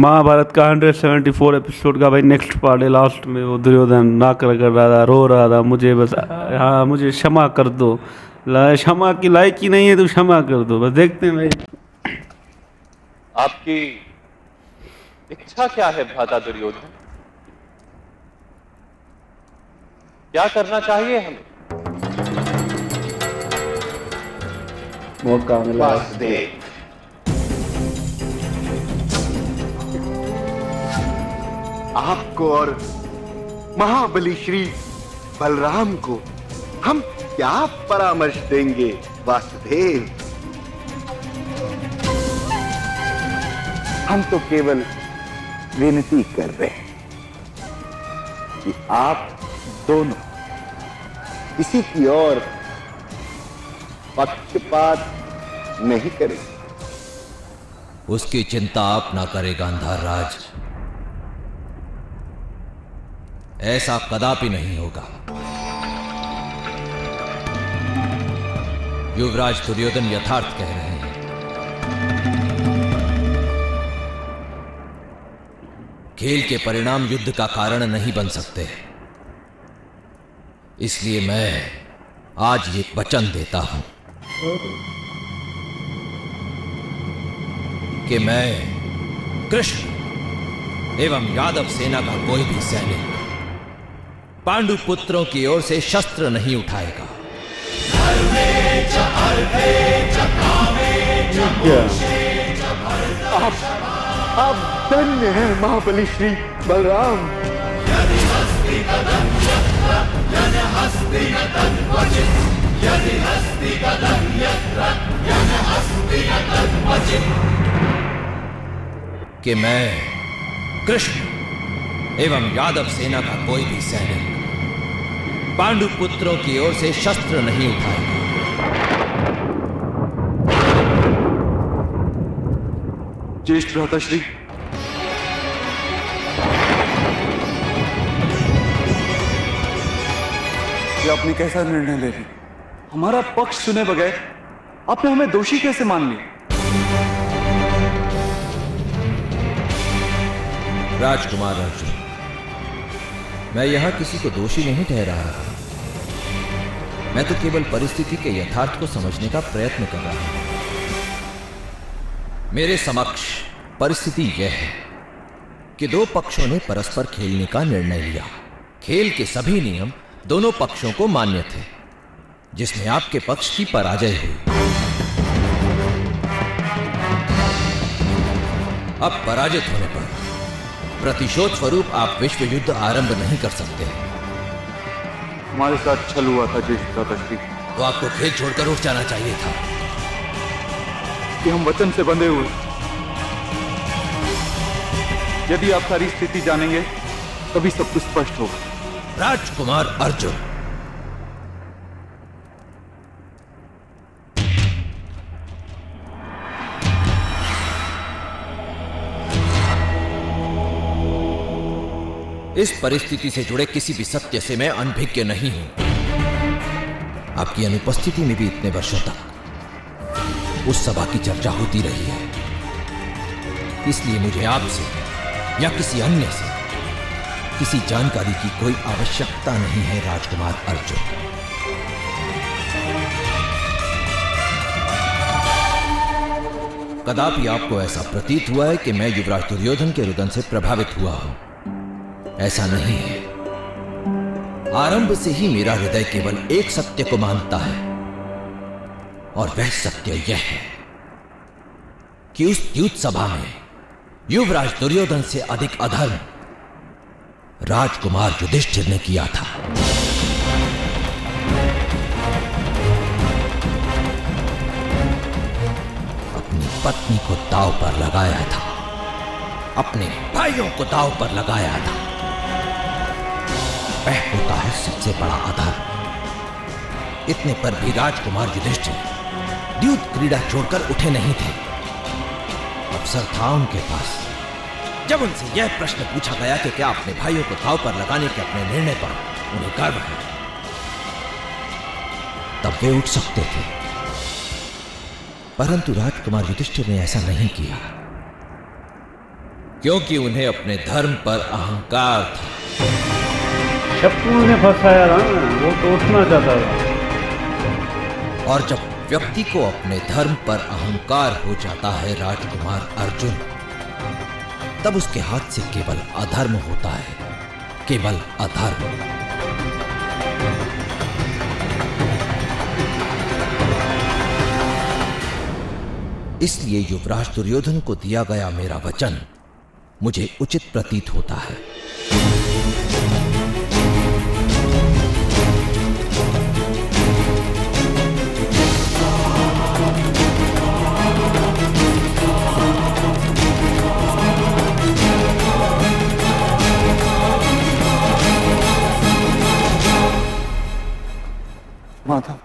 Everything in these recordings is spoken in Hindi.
महाभारत का 174 एपिसोड का भाई नेक्स्ट पार्ट है। लास्ट में वो दुर्योधन नाक रगड़ रहा था, रो रहा था, मुझे बस हाँ मुझे क्षमा कर दो। क्षमा की लायक ही नहीं है तो क्षमा कर दो। बस देखते हैं भाई आपकी इच्छा क्या है भ्राता दुर्योधन? क्या करना चाहिए हमें? मौका मिला। वासुदेव, आपको और महाबली श्री बलराम को हम क्या परामर्श देंगे वासुदेव? हम तो केवल विनती कर रहे हैं कि आप दोनों किसी की ओर पक्षपात नहीं करें। उसकी चिंता आप ना करें गांधार राज, ऐसा कदापि नहीं होगा। युवराज दुर्योधन यथार्थ कह रहे हैं। खेल के परिणाम युद्ध का कारण नहीं बन सकते, इसलिए मैं आज ये वचन देता हूं कि मैं कृष्ण एवं यादव सेना का कोई भी सैनिक पांडु पुत्रों की ओर से शस्त्र नहीं उठाएगा। आप धन्य हैं महाबली श्री बलराम। कि मैं कृष्ण एवं यादव सेना का कोई भी सैनिक पांडु पुत्रों की ओर से शस्त्र नहीं उठाएगा। ज्येष्ठ भ्राताश्री, ये आपने कैसा निर्णय ले लिया? हमारा पक्ष सुने बगैर आपने हमें दोषी कैसे मान लिया? राजकुमार अर्जुन, मैं यहां किसी को दोषी नहीं ठहरा रहा। मैं तो केवल परिस्थिति के यथार्थ को समझने का प्रयत्न कर रहा हूं। मेरे समक्ष परिस्थिति यह है कि दो पक्षों ने परस्पर खेलने का निर्णय लिया। खेल के सभी नियम दोनों पक्षों को मान्य थे, जिसमें आपके पक्ष की पराजय हुई। अब पराजित होने पर प्रतिशोध स्वरूप आप विश्व युद्ध आरंभ नहीं कर सकते। हमारे साथ छल हुआ था ज्येष्ठ भ्राताश्री। तो आपको खेल छोड़कर उठ जाना चाहिए था। कि हम वचन से बंधे हुए। यदि आप सारी स्थिति जानेंगे तभी सब कुछ स्पष्ट होगा। राजकुमार अर्जुन, इस परिस्थिति से जुड़े किसी भी सत्य से मैं अनभिज्ञ नहीं हूं। आपकी अनुपस्थिति में भी इतने वर्षों तक उस सभा की चर्चा होती रही है, इसलिए मुझे आपसे या किसी अन्य से किसी जानकारी की कोई आवश्यकता नहीं है। राजकुमार अर्जुन, कदापि आपको ऐसा प्रतीत हुआ है कि मैं युवराज दुर्योधन के रुदन से प्रभावित हुआ हूं। ऐसा नहीं है। आरंभ से ही मेरा हृदय केवल एक सत्य को मानता है, और वह सत्य यह है कि उस युद्ध सभा में युवराज दुर्योधन से अधिक अधर्म राजकुमार युधिष्ठिर ने किया था। अपनी पत्नी को दांव पर लगाया था, अपने भाइयों को दांव पर लगाया था। वह होता है सबसे बड़ा अधर्म। इतने पर भी राजकुमार युधिष्ठिर युद्ध क्रीड़ा छोड़कर उठे नहीं थे। अवसर था उनके पास। जब उनसे यह प्रश्न पूछा गया कि क्या अपने भाइयों को दांव पर लगाने के अपने निर्णय पर उन्हें गर्व है, तब वे उठ सकते थे। परंतु राजकुमार युधिष्ठिर ने ऐसा नहीं किया। क्योंकि उन्हें अपने धर्म पर अहंकार था। शत्रु ने फंसाया था ना, वो तो उठना चाहता था। और जब व्यक्ति को अपने धर्म पर अहंकार हो जाता है राजकुमार अर्जुन, तब उसके हाथ से केवल अधर्म होता है, केवल अधर्म। इसलिए युवराज दुर्योधन को दिया गया मेरा वचन मुझे उचित प्रतीत होता है। माधव,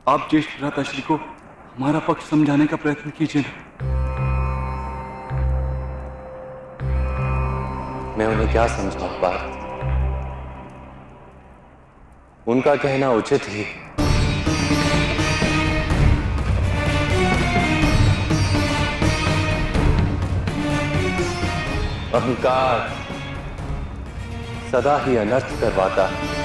आप ज्येष्ठ भ्राताश्री को हमारा पक्ष समझाने का प्रयत्न कीजिए ना। मैं उन्हें क्या समझाऊं पार्थ? उनका कहना उचित ही। अहंकार सदा ही अनर्थ करवाता है।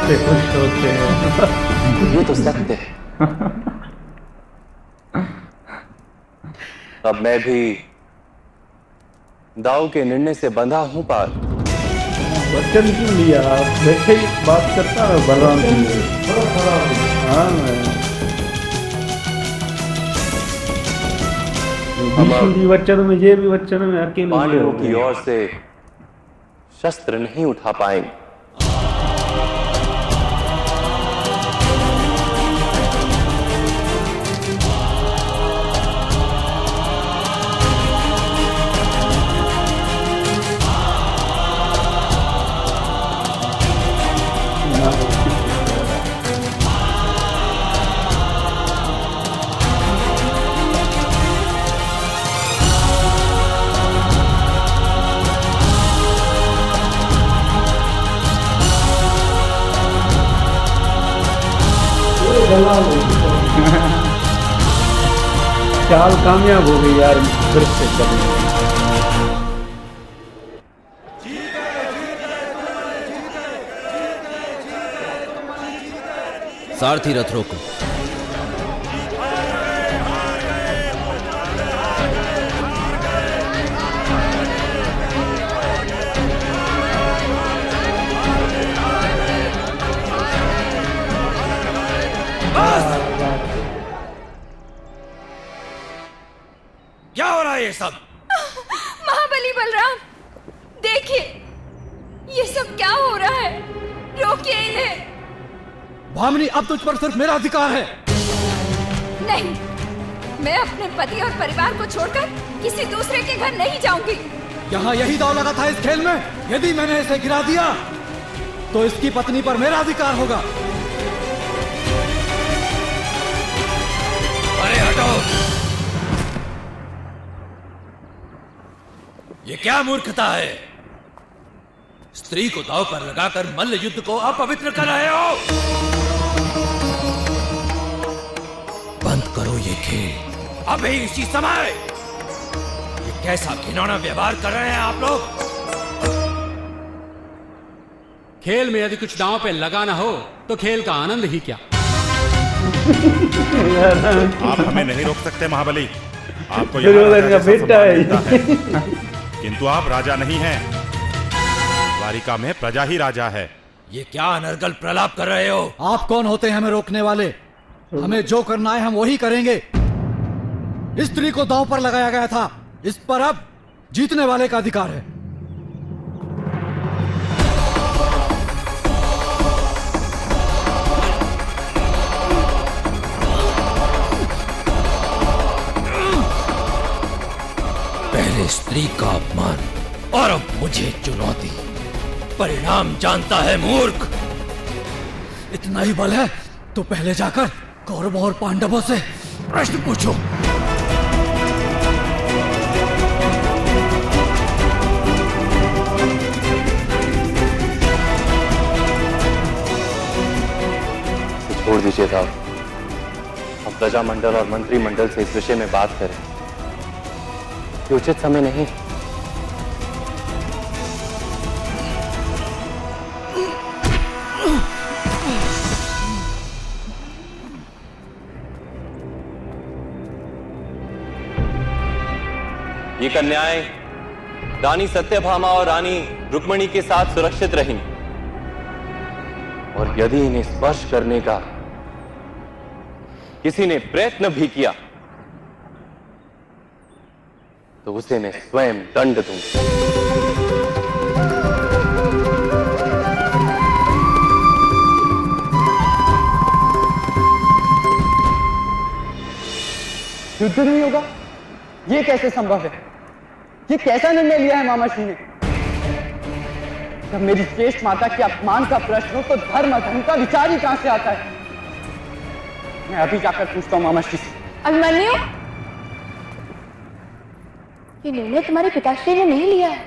खुश होते हैं। ये तो सत्य है। अब मैं भी दाऊ के निर्णय से बंधा हूं पार्थ। वचन क्यों लिया आप? वैसे ही बात करता है बलराम जी। हाँ, भीष्म भी वचन में, ये भी वचन में, अकेले पांडवों की ओर से शस्त्र नहीं उठा पाएंगे। चाल कामयाब हो गई यार, फिर से करेंगे। सारथी रथ रोको। क्या हो रहा है ये सब? महाबली बलराम, देखिए ये सब क्या हो रहा है। रोकिए इन्हें। भामिनी, अब तुझ पर सिर्फ मेरा अधिकार है। नहीं, मैं अपने पति और परिवार को छोड़कर किसी दूसरे के घर नहीं जाऊंगी। यहाँ यही दांव लगा था इस खेल में। यदि मैंने इसे गिरा दिया तो इसकी पत्नी पर मेरा अधिकार होगा। अरे हटो! ये क्या मूर्खता है? स्त्री को दांव पर लगाकर मल्ल युद्ध को अपवित्र कर रहे हो। बंद करो ये खेल अभी, इसी समय। ये कैसा घिनौना व्यवहार कर रहे हैं आप लोग? खेल में यदि कुछ दांव पे लगाना हो तो खेल का आनंद ही क्या। आप हमें नहीं रोक सकते महाबली। आपको दुर्योधन का बेटा है। किंतु आप राजा नहीं हैं। द्वारिका में प्रजा ही राजा है। ये क्या अनर्गल प्रलाप कर रहे हो? आप कौन होते हैं हमें रोकने वाले? हमें जो करना है हम वही करेंगे। स्त्री को दांव पर लगाया गया था, इस पर अब जीतने वाले का अधिकार है। पहले स्त्री का अपमान और अब मुझे चुनौती। परिणाम जानता है मूर्ख। इतना ही बल है तो पहले जाकर कौरवों और पांडवों से प्रश्न पूछो। छोड़ दीजिए दाऊ, अब प्रजामंडल और मंत्रिमंडल से इस विषय में बात करें, ये उचित समय नहीं। ये कन्याएं रानी सत्यभामा और रानी रुक्मिणी के साथ सुरक्षित रहेंगी, और यदि इन्हें स्पर्श करने का किसी ने प्रयत्न भी किया तो उसे मैं स्वयं दंड दूंगा। युद्ध नहीं होगा? ये कैसे संभव है? ये कैसा निर्णय लिया है मामाश्री ने? जब मेरी श्रेष्ठ माता के अपमान का प्रश्न हो तो धर्म अधर्म का विचार ही कहां से आता है? मैं अभी जाकर पूछता हूं मामाश्री से। अभिमन्यु, ये निर्णय तुम्हारे पिताश्री ने नहीं लिया है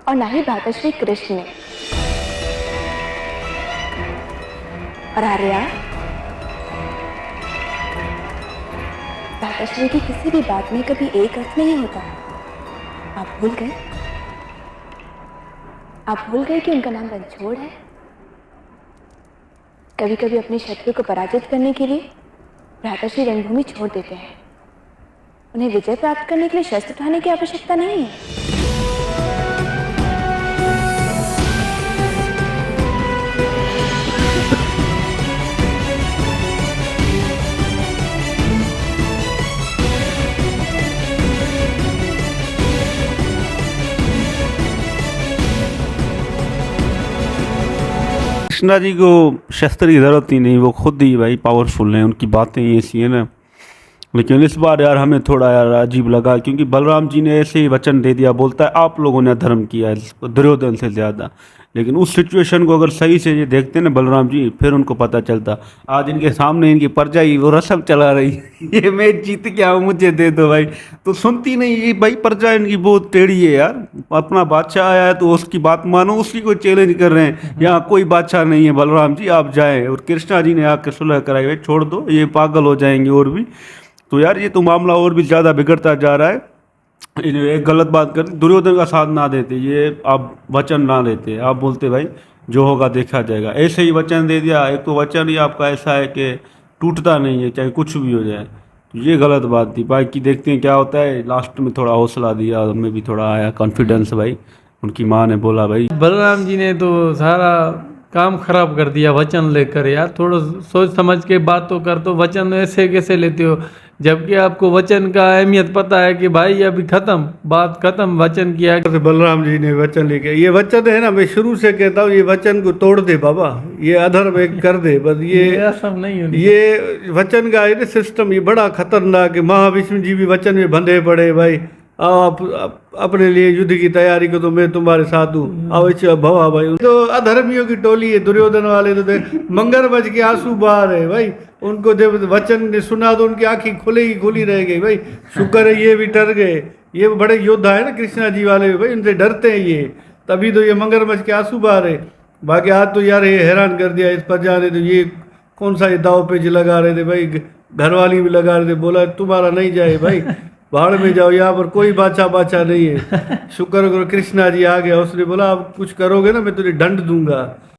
और ना ही भ्राताश्री कृष्ण ने। और आर्या, भ्राताश्री की किसी भी बात में कभी एक अर्थ नहीं होता। आप भूल गए? आप भूल गए कि उनका नाम रणछोड़ है? कभी कभी अपने शत्रु को पराजित करने के लिए भ्राताश्री रणभूमि छोड़ देते हैं। उन्हें विजय प्राप्त करने के लिए शस्त्र उठाने की आवश्यकता नहीं है। कृष्णा जी को शस्त्र की जरूरत ही नहीं, वो खुद ही भाई पावरफुल हैं, उनकी बातें ही ऐसी है ना। लेकिन इस बार यार हमें थोड़ा यार अजीब लगा, क्योंकि बलराम जी ने ऐसे ही वचन दे दिया, बोलता है आप लोगों ने धर्म किया है दुर्योधन से ज़्यादा। लेकिन उस सिचुएशन को अगर सही से ये देखते ना बलराम जी, फिर उनको पता चलता। आज इनके सामने इनकी प्रजा ही वो रसम चला रही ये मैच जीत के आओ मुझे दे दो भाई, तो सुनती नहीं ये भाई। प्रजा इनकी बहुत टेढ़ी है यार। अपना बादशाह आया है तो उसकी बात मानो, उसकी को चैलेंज कर रहे हैं। यहाँ कोई बादशाह नहीं है, बलराम जी आप जाएँ। और कृष्णा जी ने आकर सुलह कराई, भाई छोड़ दो, ये पागल हो जाएंगे और भी। तो यार ये तो मामला और भी ज़्यादा बिगड़ता जा रहा है। एक गलत बात करते, दुर्योधन का साथ ना देते, ये आप वचन ना देते, आप बोलते भाई जो होगा देखा जाएगा, ऐसे ही वचन दे दिया। एक तो वचन ही आपका ऐसा है कि टूटता नहीं है चाहे कुछ भी हो जाए, तो ये गलत बात थी। बाकी देखते हैं क्या होता है। लास्ट में थोड़ा हौसला दिया, उनमें भी थोड़ा आया कॉन्फिडेंस भाई। उनकी माँ ने बोला भाई बलराम जी ने तो सारा काम खराब कर दिया वचन लेकर। यार थोड़ा सोच समझ के बात तो कर, तो वचन ऐसे कैसे लेते हो, जबकि आपको वचन का अहमियत पता है कि भाई अभी खत्म, बात खत्म, वचन किया। बलराम जी ने वचन लेके, ये वचन है ना, मैं शुरू से कहता हूँ ये वचन को तोड़ दे बाबा, ये अधर्म एक कर दे बस। ये सब नहीं होनी। ये वचन का ये सिस्टम ये बड़ा खतरनाक है। महाविष्णु जी भी वचन में बंधे पड़े भाई, आप अपने लिए युद्ध की तैयारी को, तो मैं तुम्हारे साथ हूँ, अवश्य भवा भाई। तो अधर्मियों की टोली है दुर्योधन वाले, तो मंगर बज के आंसू बहा रहे भाई। उनको जब वचन ने सुना तो उनकी आंखें खुली रह गई भाई। शुक्र है ये भी डर गए, ये बड़े योद्धा है ना कृष्णा जी वाले भाई, उनसे डरते हैं ये, तभी तो ये मंगर बज के आंसू बहा रहे। बाकी आज तो यार ये हैरान कर दिया इस प्रजा ने, तो ये कौन सा ये दाव पेच लगा रहे थे भाई, घरवाली भी लगा रहे थे, बोला तुम्हारा नहीं जाए भाई, भाड़ में जाओ, यहाँ पर कोई बाचा नहीं है। शुक्र करो कृष्णा जी आ गया, उसने बोला आप कुछ करोगे ना मैं तुझे दंड दूंगा।